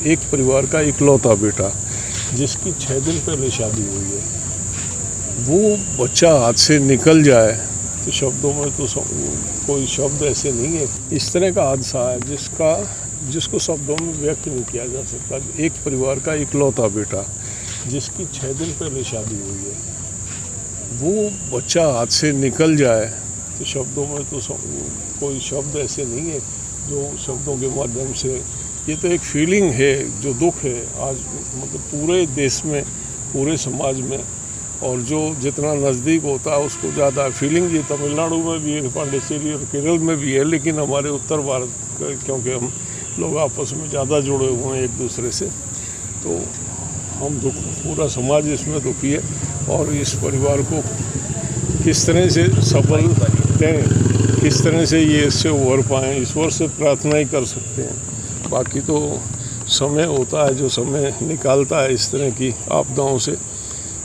एक परिवार का इकलौता बेटा जिसकी 6 दिन पहले शादी हुई है, वो बच्चा हाथ से निकल जाए तो शब्दों में तो कोई शब्द ऐसे नहीं है। इस तरह का हादसा है जिसको शब्दों में व्यक्त नहीं किया जा सकता। एक परिवार का इकलौता बेटा जिसकी 6 दिन पहले शादी हुई है, वो बच्चा हाथ से निकल जाए तो शब्दों में तो कोई शब्द ऐसे नहीं है जो शब्दों के माध्यम से, ये तो एक फीलिंग है, जो दुख है आज मतलब पूरे देश में, पूरे समाज में, और जो जितना नज़दीक होता है उसको ज़्यादा फीलिंग ये तमिलनाडु में भी है, पांडिचेरी और केरल में भी है, लेकिन हमारे उत्तर भारत क्योंकि हम लोग आपस में ज़्यादा जुड़े हुए हैं एक दूसरे से, तो हम दुख, पूरा समाज इसमें दुखी है। और इस परिवार को किस तरह से सफल दें, किस तरह से ये इससे उभर पाएँ, ईश्वर से प्रार्थना ही कर सकते हैं। बाकी तो समय होता है जो समय निकालता है इस तरह की आपदाओं से,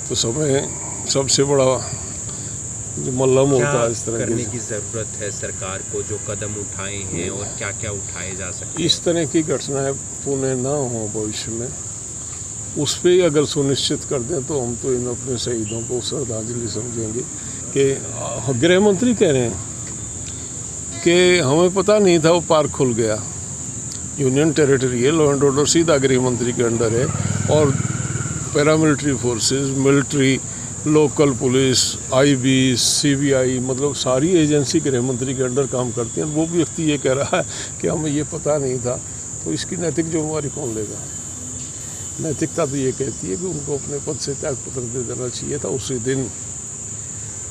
तो समय सबसे बड़ा मल्लम होता है। इस तरह करने की ज़रूरत है सरकार को, जो कदम उठाए हैं और क्या क्या उठाए जा सकते हैं? इस तरह की घटनाएं पुनः ना हो भविष्य में, उस पर ही अगर सुनिश्चित कर दें तो हम तो इन अपने शहीदों को श्रद्धांजलि समझेंगे। कि गृह मंत्री कह रहे हैं कि हमें पता नहीं था वो पार्क खुल गया। यूनियन टेरिटरी है, लॉ एंड ऑर्डर सीधा गृह मंत्री के अंडर है, और paramilitary forces, military, local police, IB, CBI, मतलब सारी एजेंसी गृह मंत्री के अंडर काम करती हैं। वो व्यक्ति ये कह रहा है कि हमें ये पता नहीं था, तो इसकी नैतिक जिम्मेवारी कौन लेगा? नैतिकता तो ये कहती है कि उनको अपने पद से त्यागपत्र दे देना चाहिए था उसी दिन,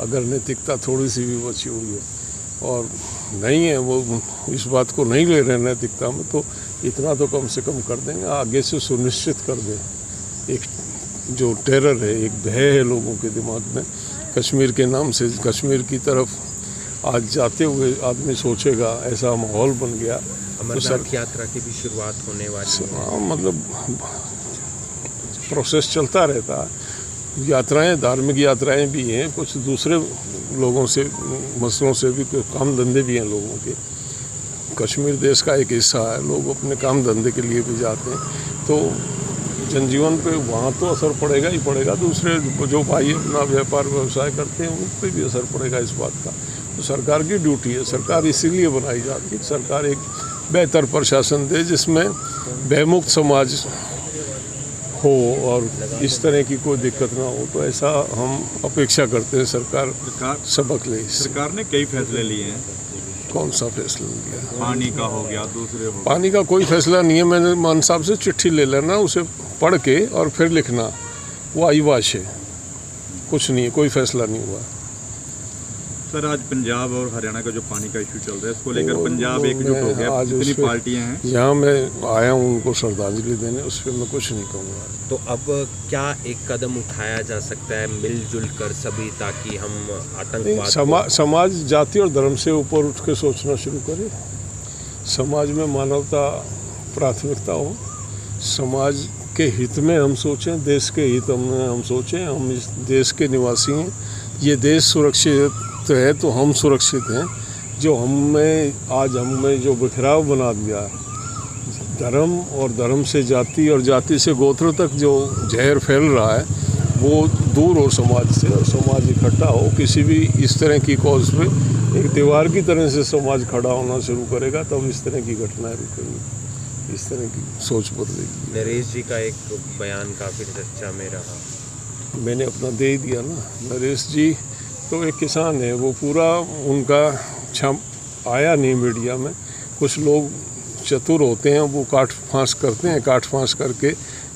अगर नैतिकता थोड़ी सी भी बची हुई है। और नहीं है, वो इस बात को नहीं ले रहे नैतिकता में, तो इतना तो कम से कम कर देंगे, आगे से सुनिश्चित कर दें। एक जो टेरर है, एक भय है लोगों के दिमाग में कश्मीर के नाम से, कश्मीर की तरफ आज जाते हुए आदमी सोचेगा, ऐसा माहौल बन गया। अमरनाथ यात्रा की भी शुरुआत होने वाली है। हाँ, मतलब प्रोसेस चलता रहता है। यात्राएं, धार्मिक यात्राएं भी हैं, कुछ दूसरे लोगों से, मसलों से भी, काम धंधे भी हैं लोगों के। कश्मीर देश का एक हिस्सा है, लोग अपने काम धंधे के लिए भी जाते हैं, तो जनजीवन पे वहाँ तो असर पड़ेगा ही पड़ेगा। दूसरे जो भाई अपना व्यापार व्यवसाय करते हैं उन पर भी असर पड़ेगा इस बात का। तो सरकार की ड्यूटी है, सरकार इसीलिए बनाई जाती है, सरकार एक बेहतर प्रशासन दे जिसमें भयमुक्त समाज हो और इस तरह की कोई दिक्कत ना हो। तो ऐसा हम अपेक्षा करते हैं सरकार सबक ले। सरकार ने कई फैसले लिए हैं। कौन सा फैसला लिया? पानी का हो गया, दूसरे हो, पानी का कोई फैसला नहीं है। मैंने मान साहब से चिट्ठी ले लेना, उसे पढ़ के और फिर लिखना, वो आईवाश है, कुछ नहीं है, कोई फैसला नहीं हुआ। सर आज पंजाब और हरियाणा का जो पानी का इशू चल रहा है, इसको लेकर पंजाब एकजुट हो गया, जितनी पार्टियां हैं। यहाँ मैं आया हूँ उनको श्रद्धांजलि देने, उस पर मैं कुछ नहीं कहूँगा। तो अब क्या एक कदम उठाया जा सकता है मिलजुल कर सभी, ताकि हम आतंकवाद समाज जाति और धर्म से ऊपर उठ के सोचना शुरू करे, समाज में मानवता प्राथमिकता हो, समाज के हित में हम सोचें, देश के हित में हम सोचें। हम इस देश के निवासी हैं, ये देश सुरक्षित है तो हम सुरक्षित हैं। जो हमें जो बिखराव बना दिया, धर्म और धर्म से जाति और जाति से गोत्र तक जो जहर फैल रहा है, वो दूर हो समाज से, और समाज इकट्ठा हो किसी भी इस तरह की कॉज पे। एक दीवार की तरह से समाज खड़ा होना शुरू करेगा, तब इस तरह की घटनाएं रुकेंगी, इस तरह की सोच बदलेगी। नरेश जी का एक बयान काफ़ी चर्चा में रहा, मैंने अपना दे ही दिया ना। नरेश जी तो एक किसान है, वो पूरा उनका छम आया नहीं मीडिया में। कुछ लोग चतुर होते हैं, वो काट फांस करते हैं, काट फांस करके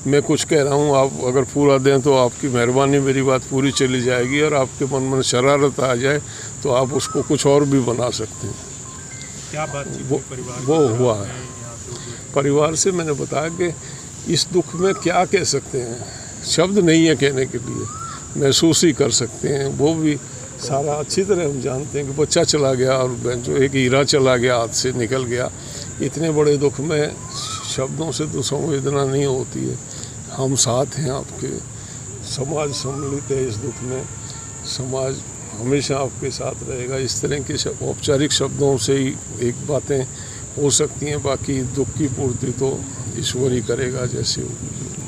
मैं कुछ कह रहा हूँ, आप अगर पूरा दें तो आपकी मेहरबानी, मेरी बात पूरी चली जाएगी, और आपके मन में शरारत आ जाए तो आप उसको कुछ और भी बना सकते हैं। क्या बात वो हुआ है परिवार से। मैंने बताया कि इस दुख में क्या कह सकते हैं, शब्द नहीं है कहने के लिए, महसूस ही कर सकते हैं। वो भी सारा अच्छी तरह हम जानते हैं कि बच्चा चला गया और जो एक हीरा चला गया, हाथ से निकल गया। इतने बड़े दुख में शब्दों से तो संवेदना नहीं होती है। हम साथ हैं आपके, समाज सम्मिलित है इस दुख में, समाज हमेशा आपके साथ रहेगा। इस तरह के औपचारिक शब्दों से ही एक बातें हो सकती हैं, बाकी दुख की पूर्ति तो ईश्वर ही करेगा जैसे होगी।